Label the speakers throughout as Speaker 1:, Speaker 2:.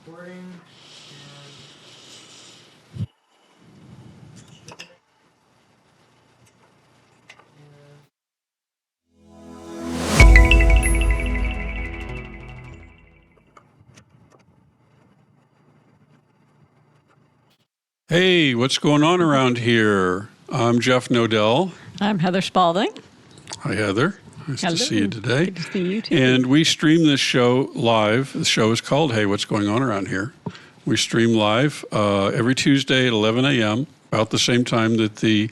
Speaker 1: Recording.
Speaker 2: Hey, what's going on around here? I'm Jeff Noedel.
Speaker 3: I'm Heather Spaulding.
Speaker 2: Hi, Heather. Nice
Speaker 3: Hello.
Speaker 2: to see you today.
Speaker 3: Good to see you too.
Speaker 2: And we stream this show live. The show is called Hey, What's Going On Around Here? We stream live every Tuesday at 11 a.m., about the same time that the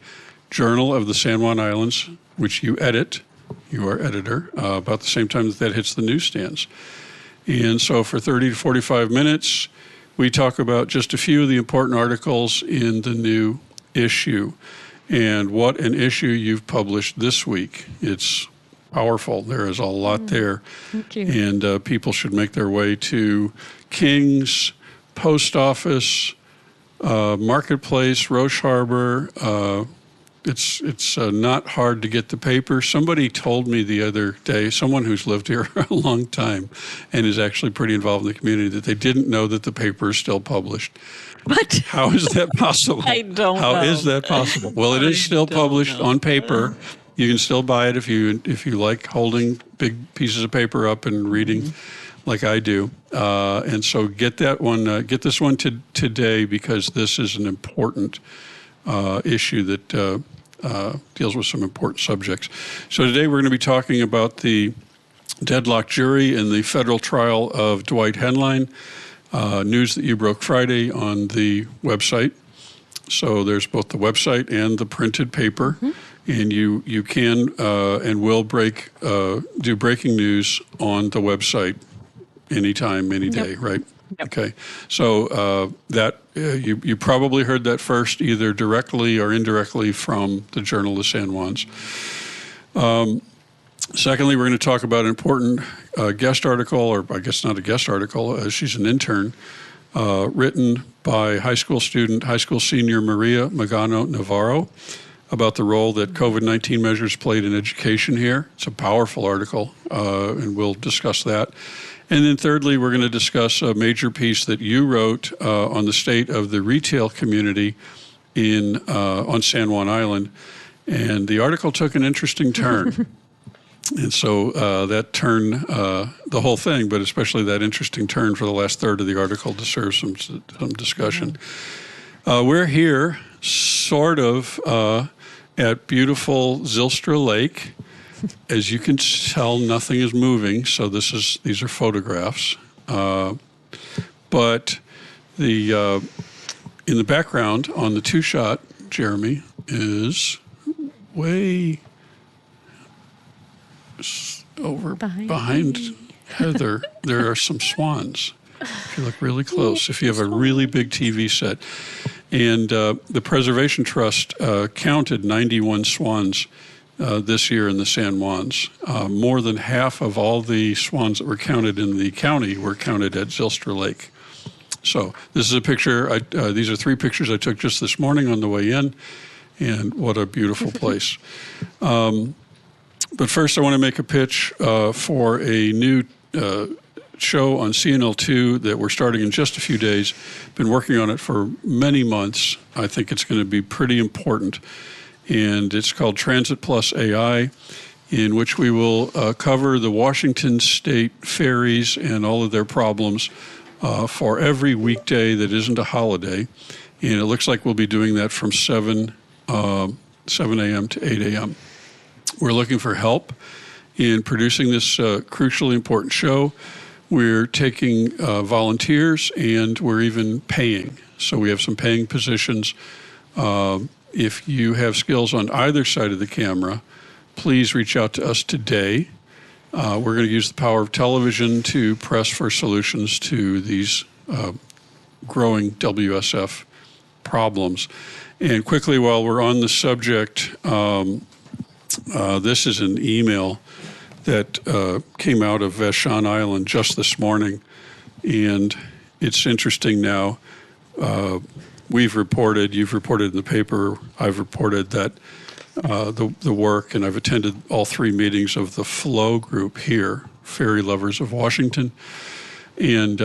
Speaker 2: Journal of the San Juan Islands, which you edit, you are editor, about the same time that hits the newsstands. And so for 30 to 45 minutes, we talk about just a few of the important articles in the new issue. And what an issue you've published this week. It's powerful. There is a lot there.
Speaker 3: Thank you.
Speaker 2: And people should make their way to King's, Post Office, Marketplace, Roche Harbor. It's not hard to get the paper. Somebody told me the other day, someone who's lived here a long time and is actually pretty involved in the community, that they didn't know that the paper is still published.
Speaker 3: What?
Speaker 2: How is that possible?
Speaker 3: I don't know.
Speaker 2: How is that possible? Well, it is still published on paper. You can still buy it if you like holding big pieces of paper up and reading like I do. And so get that one, get this one today, because this is an important issue that deals with some important subjects. So today we're going to be talking about the deadlocked jury in the federal trial of Dwight Henline, news that you broke Friday on the website. So there's both the website and the printed paper, and you can and will do breaking news on the website anytime, any day, right?
Speaker 3: Yep.
Speaker 2: Okay, so that you probably heard that first, either directly or indirectly, from the Journal of San Juans. Secondly, we're going to talk about an important guest article, or I guess not a guest article, she's an intern, written by high school senior Maria Magano Navarro, about the role that COVID-19 measures played in education here. It's a powerful article, and we'll discuss that. And then thirdly, we're going to discuss a major piece that you wrote on the state of the retail community on San Juan Island. And the article took an interesting turn. And so that turn, the whole thing, but especially that interesting turn for the last third of the article, deserves some discussion. We're here sort of at beautiful Zylstra Lake. As you can tell, nothing is moving, so these are photographs. But in the background on the two-shot, Jeremy, is way over behind Heather. There are some swans. If you look really close, if you have a really big TV set. And the Preservation Trust counted 91 swans this year in the San Juans. More than half of all the swans that were counted in the county were counted at Zylstra Lake. So this is a picture. These are 3 pictures I took just this morning on the way in, and what a beautiful place. But first, I want to make a pitch for a new show on CNL2 that we're starting in just a few days. Been working on it for many months. I think it's going to be pretty important. And it's called Transit Plus AI, in which we will cover the Washington State ferries and all of their problems for every weekday that isn't a holiday. And it looks like we'll be doing that from 7 a.m. to 8 a.m. We're looking for help in producing this crucially important show. We're taking volunteers, and we're even paying. So we have some paying positions. If you have skills on either side of the camera, please reach out to us today. We're going to use the power of television to press for solutions to these growing WSF problems. And quickly, while we're on the subject, this is an email that came out of Vashon Island just this morning. And it's interesting now. You've reported in the paper, I've reported that the work, and I've attended all 3 meetings of the Flow group here, Ferry Lovers of Washington. And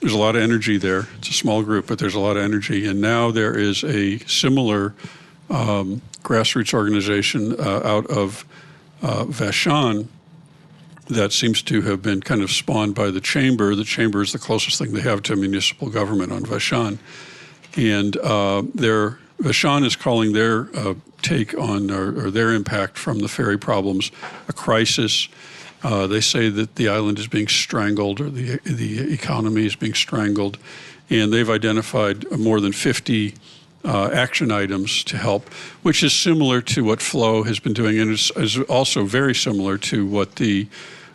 Speaker 2: there's a lot of energy there. It's a small group, but there's a lot of energy. And now there is a similar grassroots organization out of Vashon that seems to have been kind of spawned by the chamber. The chamber is the closest thing they have to municipal government on Vashon. And Vashon is calling their take on or their impact from the ferry problems a crisis. They say that the island is being strangled, or the economy is being strangled, and they've identified more than 50 action items to help, which is similar to what Flo has been doing, and is also very similar to what the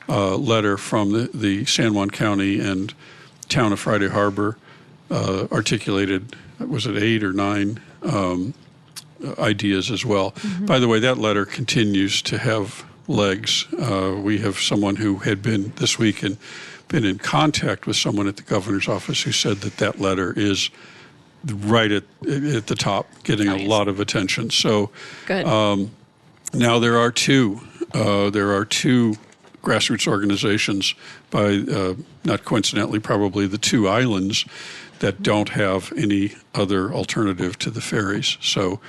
Speaker 2: letter from the San Juan County and town of Friday Harbor articulated. Was it 8 or 9 ideas as well? Mm-hmm. By the way, that letter continues to have legs. We have someone who had been this week and been in contact with someone at the governor's office who said that letter is right at the top, getting nice. A lot of attention. So good. Now there are two grassroots organizations by, not coincidentally, probably the two islands that don't have any other alternative to the ferries. So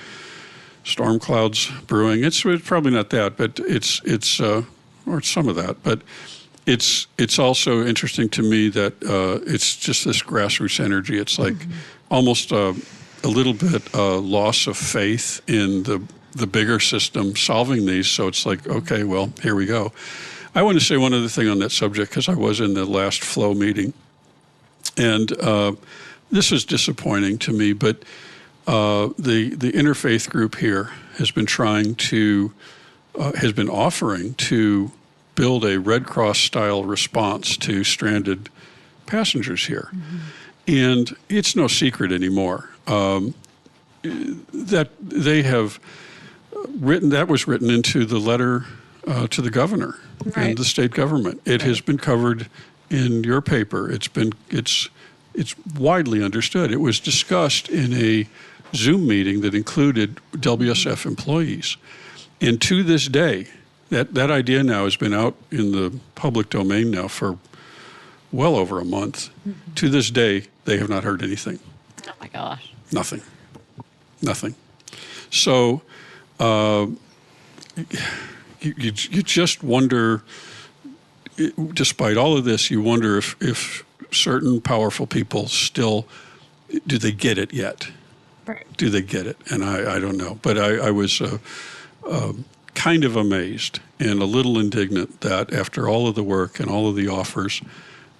Speaker 2: storm clouds brewing. It's probably not that, but it's or some of that. But it's also interesting to me that it's just this grassroots energy. It's like almost a little bit loss of faith in the bigger system solving these. So it's like, okay, well, here we go. I want to say one other thing on that subject, because I was in the last Flow meeting, and this is disappointing to me, but the interfaith group here has been offering to build a Red Cross style response to stranded passengers here. Mm-hmm. And it's no secret anymore that they have that was written into the letter to the governor and the state government. It has been covered in your paper. It's widely understood. It was discussed in a Zoom meeting that included WSF employees. And to this day, that idea now has been out in the public domain now for well over a month. Mm-hmm. To this day, they have not heard anything.
Speaker 3: Oh my gosh.
Speaker 2: Nothing. So you just wonder, despite all of this, you wonder if certain powerful people still, do they get it yet?
Speaker 3: Right.
Speaker 2: Do they get it? And I don't know. But I was kind of amazed and a little indignant that after all of the work and all of the offers,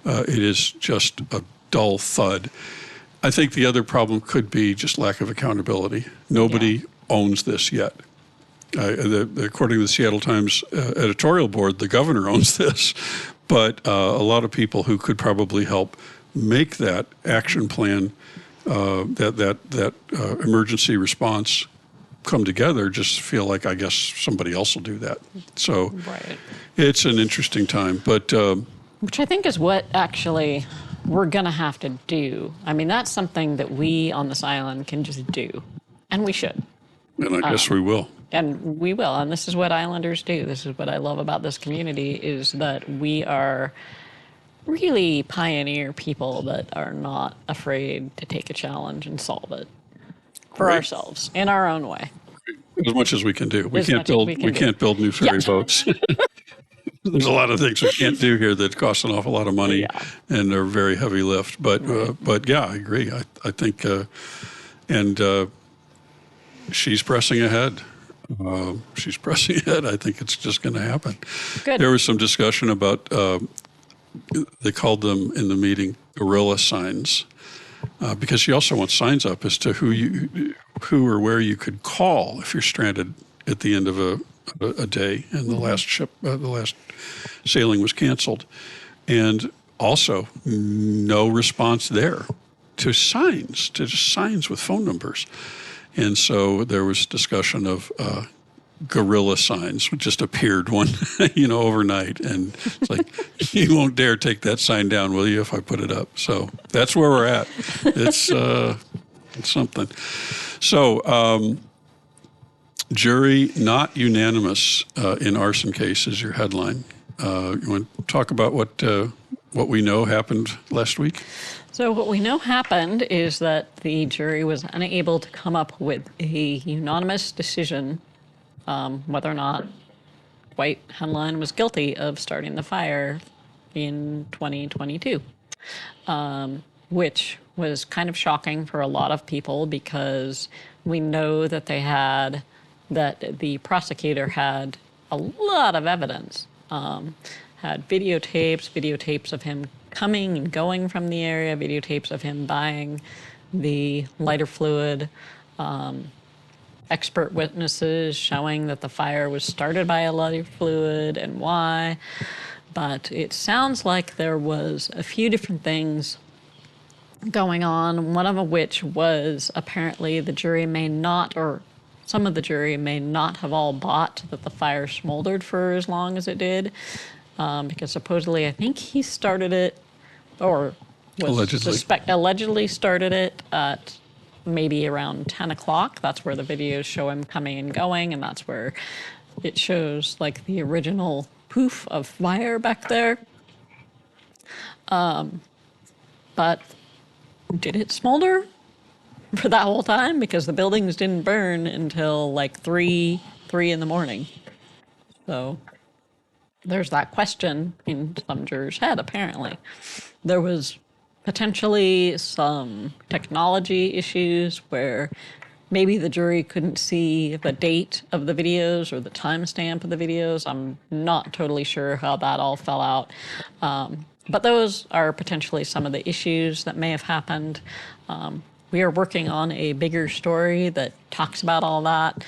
Speaker 2: it is just a dull thud. I think the other problem could be just lack of accountability. Nobody owns this yet. According to the Seattle Times editorial board, the governor owns this, but a lot of people who could probably help make that action plan, that emergency response come together, just feel like, I guess somebody else will do that. So It's an interesting time, but
Speaker 3: which I think is what actually we're going to have to do. I mean, that's something that we on this island can just do, and we should.
Speaker 2: And I guess we will.
Speaker 3: And we will. And this is what islanders do. This is what I love about this community, is that we are really pioneer people that are not afraid to take a challenge and solve it for ourselves in our own way.
Speaker 2: As much as we can do. We can't build new ferry boats. There's a lot of things we can't do here that cost an awful lot of money and are very heavy lift. But yeah, I agree. I think, and she's pressing ahead. She's pressing ahead. I think it's just going to happen. Good. There was some discussion about, they called them in the meeting guerrilla signs, because she also wants signs up as to who or where you could call if you're stranded at the end of a day and the last sailing was canceled. And also no response there to just signs with phone numbers. And so there was discussion of guerrilla signs, which just appeared overnight. And it's like, you won't dare take that sign down, will you, if I put it up? So that's where we're at. It's something. So jury not unanimous in arson case is your headline. You want to talk about what we know happened last week?
Speaker 3: So what we know happened is that the jury was unable to come up with a unanimous decision whether or not Dwight Henline was guilty of starting the fire in 2022, which was kind of shocking for a lot of people because we know that the prosecutor had a lot of evidence, had videotapes of him coming and going from the area, videotapes of him buying the lighter fluid, expert witnesses showing that the fire was started by a lighter fluid and why. But it sounds like there was a few different things going on, one of which was apparently the jury may not, or some of the jury may not have all bought that the fire smoldered for as long as it did, because supposedly I think he started it, or was allegedly started it at maybe around 10 o'clock. That's where the videos show him coming and going, and that's where it shows like the original poof of fire back there. But did it smolder for that whole time? Because the buildings didn't burn until like 3 in the morning. So there's that question in some jurors' head, apparently. There was potentially some technology issues where maybe the jury couldn't see the date of the videos or the timestamp of the videos. I'm not totally sure how that all fell out. But those are potentially some of the issues that may have happened. We are working on a bigger story that talks about all that.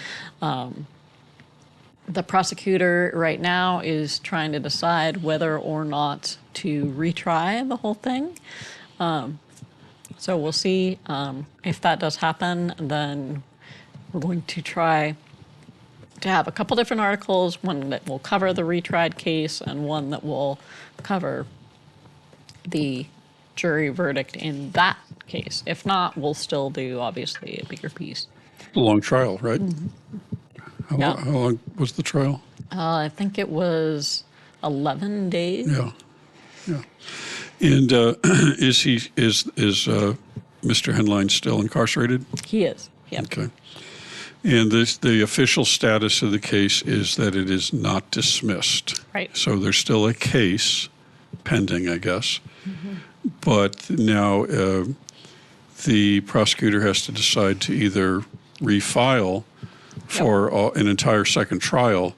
Speaker 3: The prosecutor right now is trying to decide whether or not to retry the whole thing. So we'll see if that does happen. Then we're going to try to have a couple different articles, one that will cover the retried case and one that will cover the jury verdict in that case. If not, we'll still do, obviously, a bigger piece.
Speaker 2: A long trial, right?
Speaker 3: Mm-hmm.
Speaker 2: How long was the trial?
Speaker 3: I think it was 11 days.
Speaker 2: Yeah. And is Mr. Henline still incarcerated?
Speaker 3: He is. Yeah.
Speaker 2: Okay. And the official status of the case is that it is not dismissed.
Speaker 3: Right.
Speaker 2: So there's still a case pending, I guess. Mm-hmm. But now the prosecutor has to decide to either refile for an entire second trial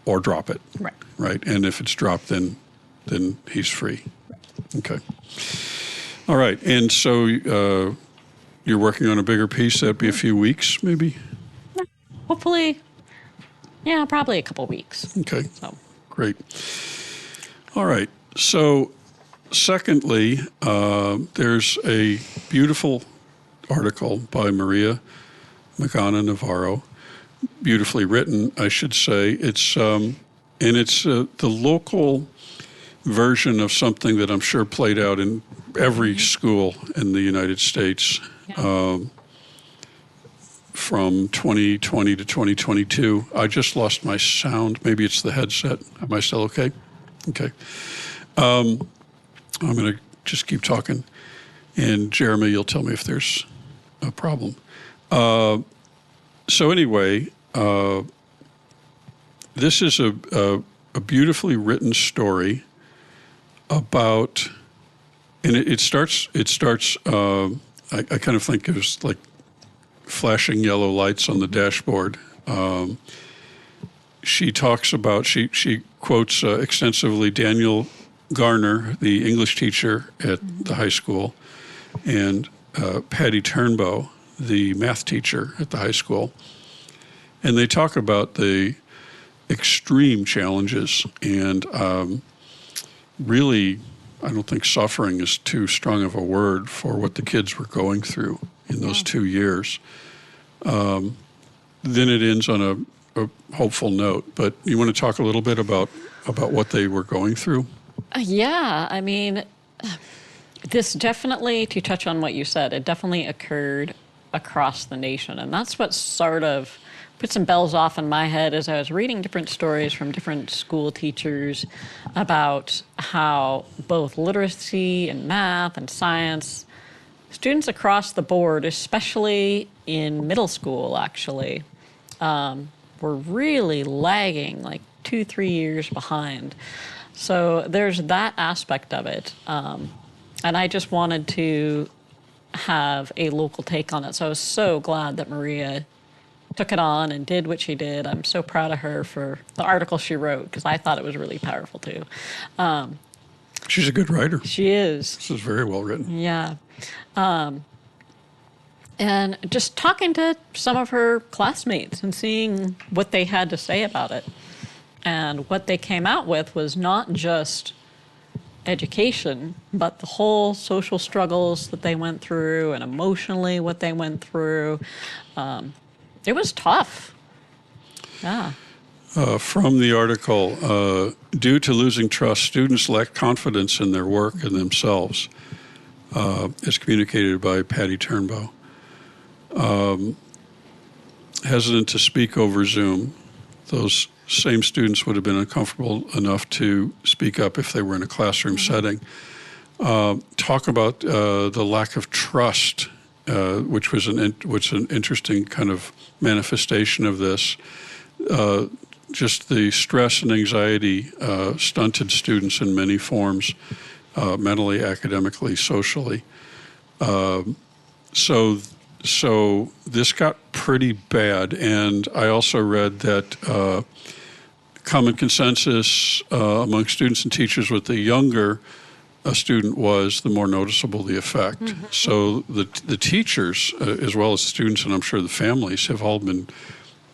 Speaker 2: or drop it.
Speaker 3: Right.
Speaker 2: Right. And if it's dropped, then he's free. Okay. All right. And so you're working on a bigger piece. That'd be a few weeks, maybe?
Speaker 3: Hopefully, probably a couple weeks.
Speaker 2: Okay.
Speaker 3: So
Speaker 2: Great. All right. So secondly, there's a beautiful article by Maria Magana Navarro, beautifully written, I should say. It's and it's the local version of something that I'm sure played out in every school in the United States from 2020 to 2022. I just lost my sound. Maybe it's the headset. Am I still okay? Okay. I'm going to just keep talking. And Jeremy, you'll tell me if there's a problem. So anyway, this is a beautifully written story about, and it starts. I kind of think it was like flashing yellow lights on the dashboard. She talks about, she quotes extensively Daniel Garner, the English teacher at the high school, and Patty Turnbow, the math teacher at the high school. And they talk about the extreme challenges and really, I don't think suffering is too strong of a word for what the kids were going through in those 2 years. Then it ends on a hopeful note. But you want to talk a little bit about what they were going through?
Speaker 3: Yeah, I mean, this definitely, to touch on what you said, it definitely occurred across the nation. And that's what sort of put some bells off in my head as I was reading different stories from different school teachers about how both literacy and math and science, students across the board, especially in middle school, actually, were really lagging, like 2-3 years behind. So there's that aspect of it. And I just wanted to have a local take on it. So I was so glad that Maria took it on and did what she did. I'm so proud of her for the article she wrote, because I thought it was really powerful too.
Speaker 2: She's a good writer.
Speaker 3: She is.
Speaker 2: This is very well written.
Speaker 3: Yeah. And just talking to some of her classmates and seeing what they had to say about it. And what they came out with was not just education, but the whole social struggles that they went through and emotionally what they went through. It was tough. Yeah.
Speaker 2: From the article, due to losing trust, students lack confidence in their work and themselves, as communicated by Patty Turnbow. Hesitant to speak over Zoom. Those same students would have been uncomfortable enough to speak up if they were in a classroom setting. Talk about the lack of trust, which was an interesting kind of manifestation of this. Just the stress and anxiety stunted students in many forms, mentally, academically, socially. So this got pretty bad, and I also read that common consensus among students and teachers with the younger a student was, the more noticeable the effect. Mm-hmm. So the teachers, as well as the students, and I'm sure the families, have all been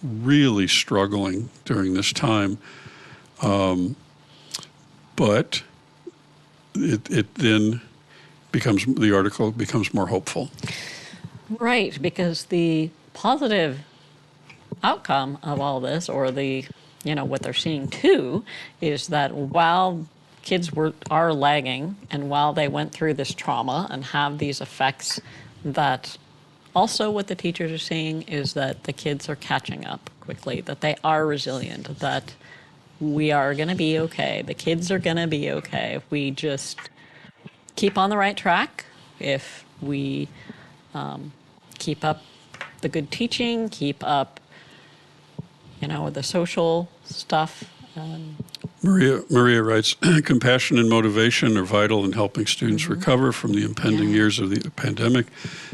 Speaker 2: really struggling during this time. But it then the article becomes more hopeful.
Speaker 3: Right, because the positive outcome of all this, or what they're seeing too, is that while kids are lagging, and while they went through this trauma and have these effects, that also what the teachers are seeing is that the kids are catching up quickly, that they are resilient, that we are going to be okay. The kids are going to be okay if we just keep on the right track, if we keep up the good teaching, keep up, the social stuff.
Speaker 2: Maria writes, compassion and motivation are vital in helping students recover from the impending years of the pandemic.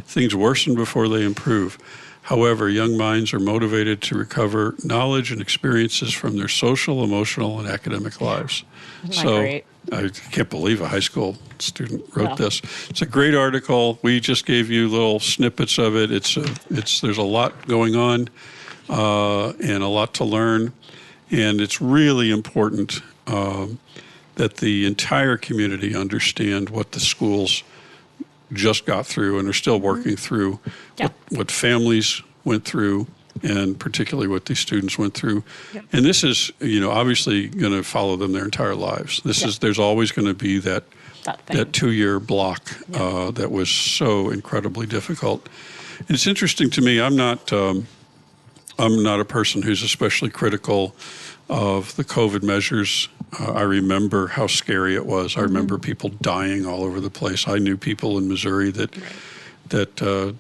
Speaker 2: Things worsen before they improve. However, young minds are motivated to recover knowledge and experiences from their social, emotional, and academic lives. So
Speaker 3: great?
Speaker 2: I can't believe a high school student wrote this. It's a great article. We just gave you little snippets of it. There's a lot going on and a lot to learn. And it's really important that the entire community understand what the schools just got through and are still working through, what families went through, and particularly what these students went through. Yep. And this is, obviously going to follow them their entire lives. There's always going to be that 2-year block that was so incredibly difficult. And it's interesting to me, I'm not a person who's especially critical of the COVID measures. I remember how scary it was. I remember people dying all over the place. I knew people in Missouri that I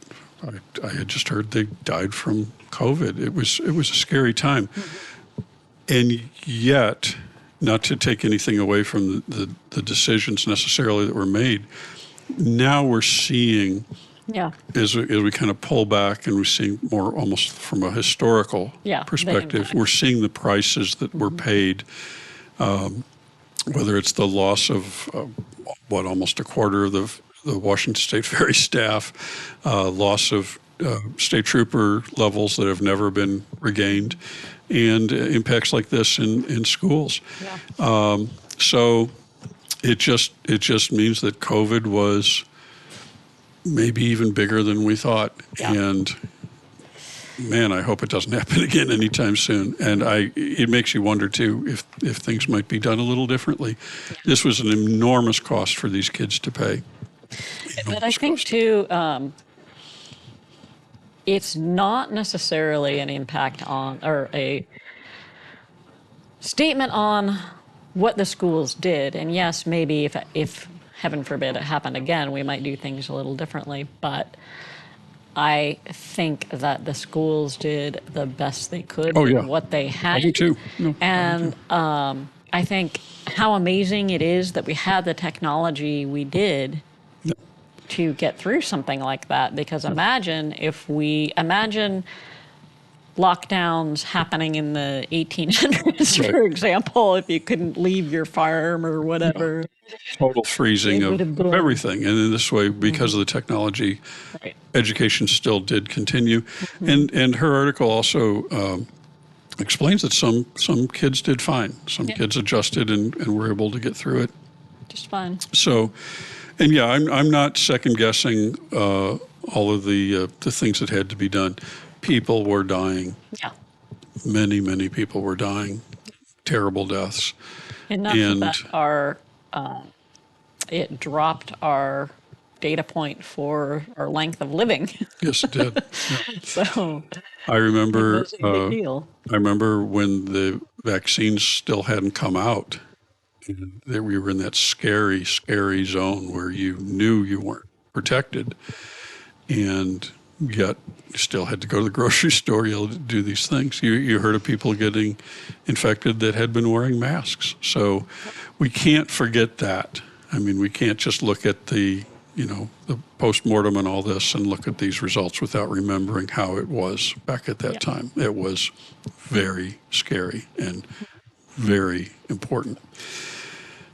Speaker 2: had just heard they died from COVID. It was a scary time. And yet, not to take anything away from the decisions necessarily that were made, now we're seeing, as we kind of pull back and we're seeing more almost from a historical perspective, we're seeing the prices that were paid, whether it's the loss of almost a quarter of the Washington State Ferry staff, loss of state trooper levels that have never been regained, and impacts like this in schools. So it just means that COVID was maybe even bigger than we thought. And man, I hope it doesn't happen again anytime soon. And it makes you wonder too if things might be done a little differently. This was an enormous cost for these kids to pay.
Speaker 3: But I think too, it's not necessarily an impact on or a statement on what the schools did. And yes, maybe if heaven forbid it happened again, we might do things a little differently. But I think that the schools did the best they could
Speaker 2: Oh,
Speaker 3: with
Speaker 2: yeah.
Speaker 3: what they had.
Speaker 2: I do too. No, I do
Speaker 3: And
Speaker 2: too.
Speaker 3: I think how amazing it is that we had the technology we did to get through something like that. Because imagine lockdowns happening in the 1800s,
Speaker 2: Right.
Speaker 3: for example, if you couldn't leave your farm or whatever.
Speaker 2: Total freezing
Speaker 3: It would have
Speaker 2: of
Speaker 3: been
Speaker 2: everything. And in this way, because of the technology,
Speaker 3: right.
Speaker 2: education still did continue. And her article also explains that some kids did fine. Some kids adjusted and were able to get through it.
Speaker 3: Just fine.
Speaker 2: So, and yeah, I'm not second guessing all of the things that had to be done. People were dying.
Speaker 3: Yeah.
Speaker 2: Many people were dying. Terrible deaths.
Speaker 3: Enough that it dropped our data point for our length of living.
Speaker 2: Yes, it did. Yeah.
Speaker 3: So
Speaker 2: I
Speaker 3: it
Speaker 2: remember.
Speaker 3: was a big deal.
Speaker 2: I remember when the vaccines still hadn't come out. And we were in that scary zone where you knew you weren't protected, and yet you still had to go to the grocery store. You had to do these things. You heard of people getting infected that had been wearing masks. So we can't forget that. I mean, we can't just look at the postmortem and all this and look at these results without remembering how it was back at that time. It was very scary and very important.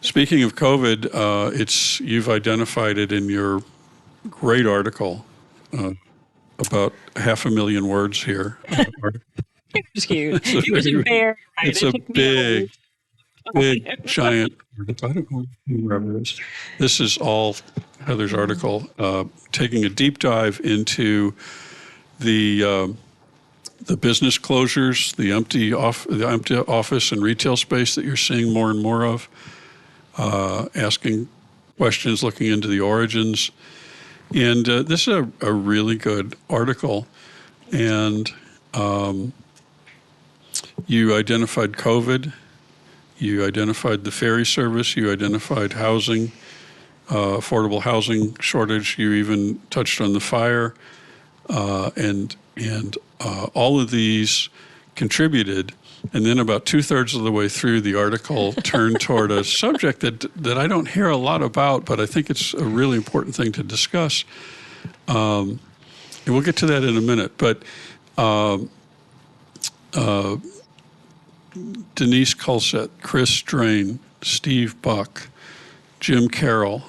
Speaker 2: Speaking of COVID, you've identified it in your great article, about 500,000 words here.
Speaker 3: It's huge. It was a bear. Right?
Speaker 2: It's a big, giant. I don't know where it is. This is all Heather's article, taking a deep dive into the business closures, the empty office and retail space that you're seeing more and more of. Asking questions, looking into the origins. And this is a really good article. And you identified COVID, you identified the ferry service, you identified housing, affordable housing shortage, you even touched on the fire. And all of these contributed. And then about 2/3 of the way through, the article turned toward a subject that I don't hear a lot about, but I think it's a really important thing to discuss. And we'll get to that in a minute. But Denise Culsett, Chris Drain, Steve Buck, Jim Carroll,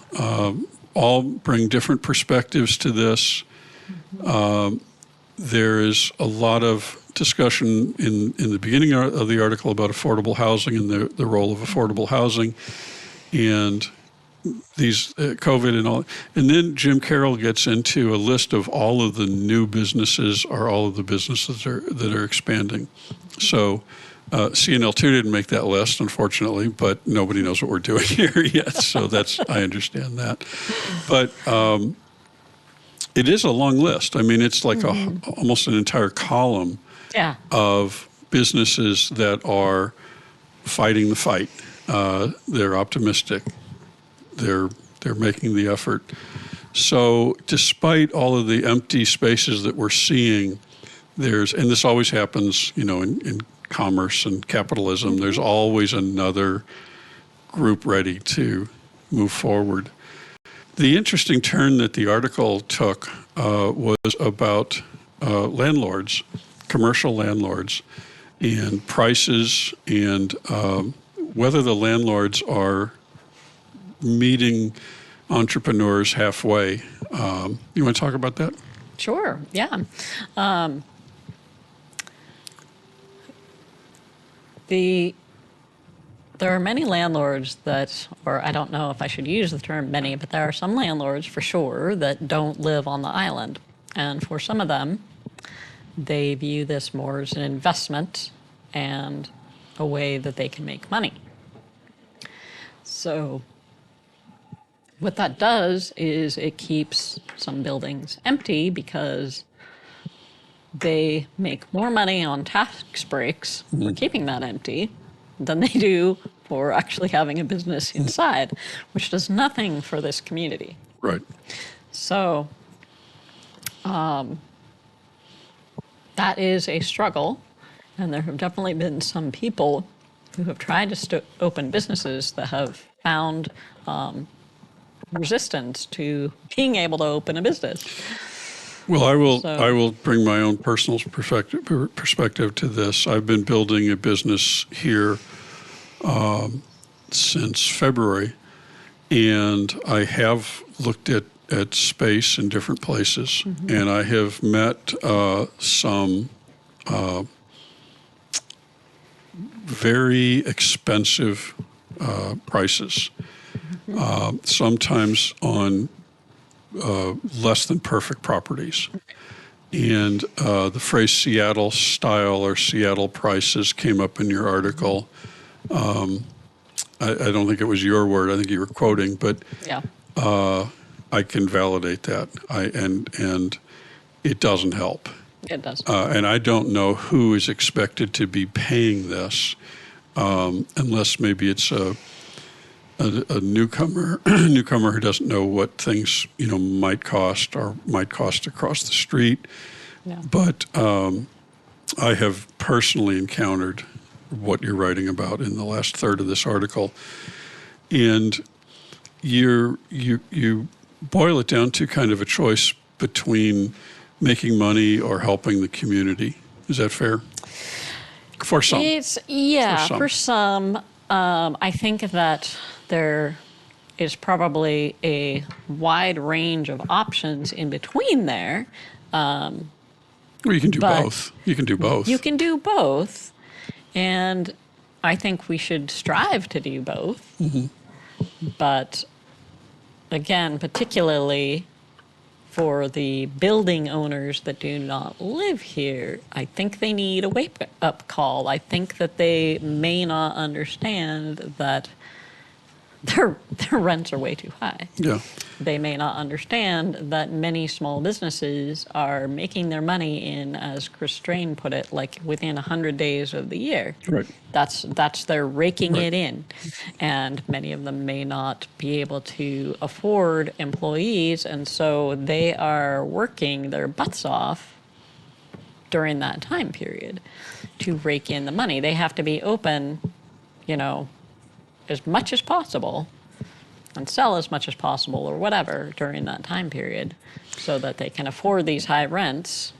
Speaker 2: all bring different perspectives to this. There is a lot of discussion in the beginning of the article about affordable housing and the role of affordable housing and these COVID and all. And then Jim Carroll gets into a list of all of the new businesses or all of the businesses that are expanding. So CNL2 didn't make that list, unfortunately, but nobody knows what we're doing here yet. So I understand that. But it is a long list. I mean, it's like almost an entire column of businesses that are fighting the fight. They're optimistic. They're making the effort. So despite all of the empty spaces that we're seeing, and this always happens, in commerce and capitalism, there's always another group ready to move forward. The interesting turn that the article took was about landlords, commercial landlords, and prices, and whether the landlords are meeting entrepreneurs halfway. You want to talk about that?
Speaker 3: Sure, yeah. There are many landlords or I don't know if I should use the term many, but there are some landlords for sure that don't live on the island. And for some of them, they view this more as an investment and a way that they can make money. So what that does is it keeps some buildings empty because they make more money on tax breaks for keeping that empty than they do for actually having a business inside, which does nothing for this community.
Speaker 2: Right.
Speaker 3: So that is a struggle, and there have definitely been some people who have tried to open businesses that have found resistance to being able to open a business.
Speaker 2: Well, I
Speaker 3: So-
Speaker 2: will bring my own personal perspective to this. I've been building a business here since February, and I have looked at space in different places, and I have met some very expensive prices, sometimes on less than perfect properties. And the phrase Seattle style or Seattle prices came up in your article. I don't think it was your word. I think you were quoting, but
Speaker 3: Yeah.
Speaker 2: I can validate that. And it doesn't help.
Speaker 3: It does.
Speaker 2: And I don't know who is expected to be paying this, unless maybe it's a newcomer who doesn't know what things might cost across the street.
Speaker 3: Yeah.
Speaker 2: But I have personally encountered what you're writing about in the last third of this article, and you boil it down to kind of a choice between making money or helping the community. Is that fair? For some.
Speaker 3: For some. I think that there is probably a wide range of options in between there.
Speaker 2: Well, you can do
Speaker 3: But
Speaker 2: both. You can do both.
Speaker 3: You can do both, and I think we should strive to do both. But again, particularly for the building owners that do not live here, I think they need a wake-up call. I think that they may not understand that their rents are way too high.
Speaker 2: Yeah.
Speaker 3: They may not understand that many small businesses are making their money in, as Chris Strain put it, like within 100 days of the year.
Speaker 2: Right.
Speaker 3: That's they're raking
Speaker 2: Right.
Speaker 3: it in. And many of them may not be able to afford employees, and so they are working their butts off during that time period to rake in the money. They have to be open, as much as possible and sell as much as possible or whatever during that time period so that they can afford these high rents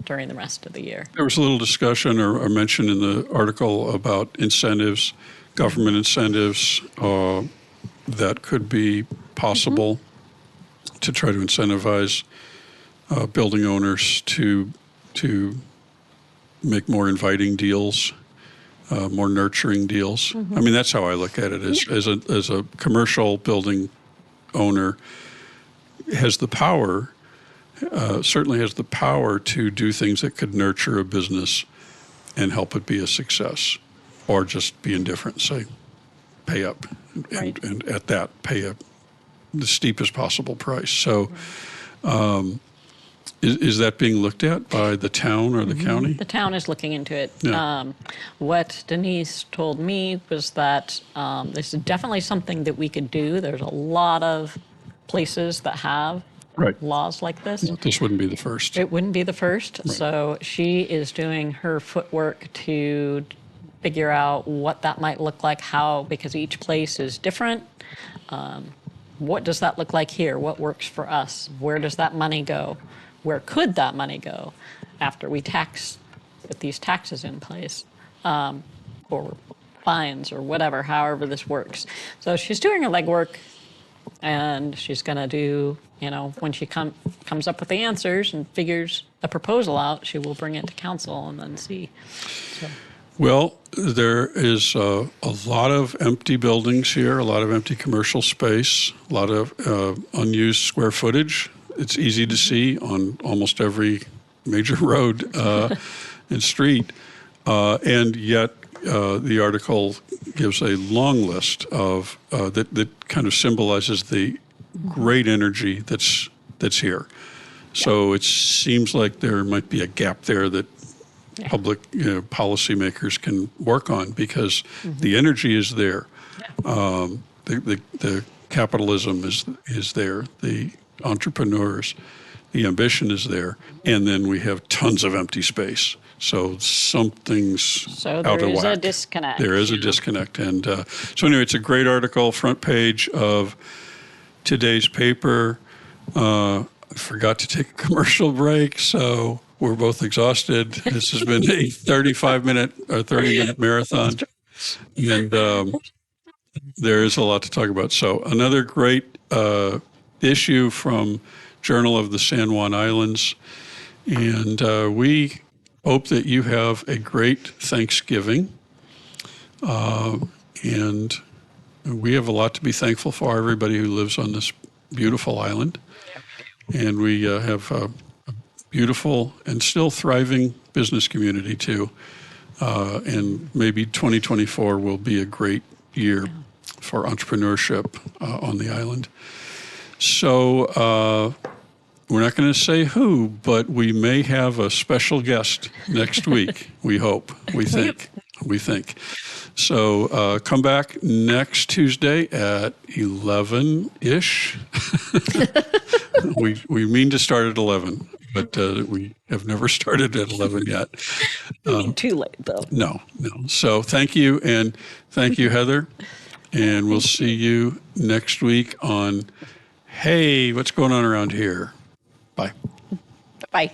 Speaker 3: during the rest of the year.
Speaker 2: There was a little discussion or mention in the article about incentives, government incentives that could be possible to try to incentivize building owners to make more inviting deals, more nurturing deals. I mean, that's how I look at it. As a commercial building owner, has the power, certainly has the power to do things that could nurture a business and help it be a success, or just be indifferent. Say, pay up,
Speaker 3: Right.
Speaker 2: and at that, pay up the steepest possible price. So. Is that being looked at by the town or the county?
Speaker 3: The town is looking into it.
Speaker 2: Yeah.
Speaker 3: What Denise told me was that this is definitely something that we could do. There's a lot of places that have
Speaker 2: Right.
Speaker 3: laws like this.
Speaker 2: This wouldn't be the first.
Speaker 3: It wouldn't be the first. So she is doing her footwork to figure out what that might look like, because each place is different. What does that look like here? What works for us? Where does that money go? Where could that money go after we tax, with these taxes in place, or fines or whatever, however this works. So she's doing her legwork, and she's going to do, when she comes up with the answers and figures a proposal out, she will bring it to council and then see. So.
Speaker 2: Well, there is a lot of empty buildings here, a lot of empty commercial space, a lot of unused square footage. It's easy to see on almost every major road and street. And yet the article gives a long list of that kind of symbolizes the great energy that's here. So it seems like there might be a gap there that public policymakers can work on, because the energy is there. The capitalism is there. The entrepreneurs, the ambition is there. And then we have tons of empty space. So something's out of whack.
Speaker 3: So there is a disconnect.
Speaker 2: There is a disconnect. And so anyway, it's a great article, front page of today's paper. I forgot to take a commercial break, so we're both exhausted. This has been a 35-minute or 30-minute marathon, and there is a lot to talk about. So another great issue from Journal of the San Juan Islands, and we hope that you have a great Thanksgiving, and we have a lot to be thankful for, everybody who lives on this beautiful island. And we have a beautiful and still thriving business community too. And maybe 2024 will be a great year for entrepreneurship on the island. So we're not going to say who, but we may have a special guest next week. We hope, we think. So come back next Tuesday at 11-ish. We mean to start at 11, but we have never started at 11 yet.
Speaker 3: Too late, though.
Speaker 2: No. So thank you, and thank you, Heather. And we'll see you next week on Hey, what's going on around here? Bye.
Speaker 3: Bye.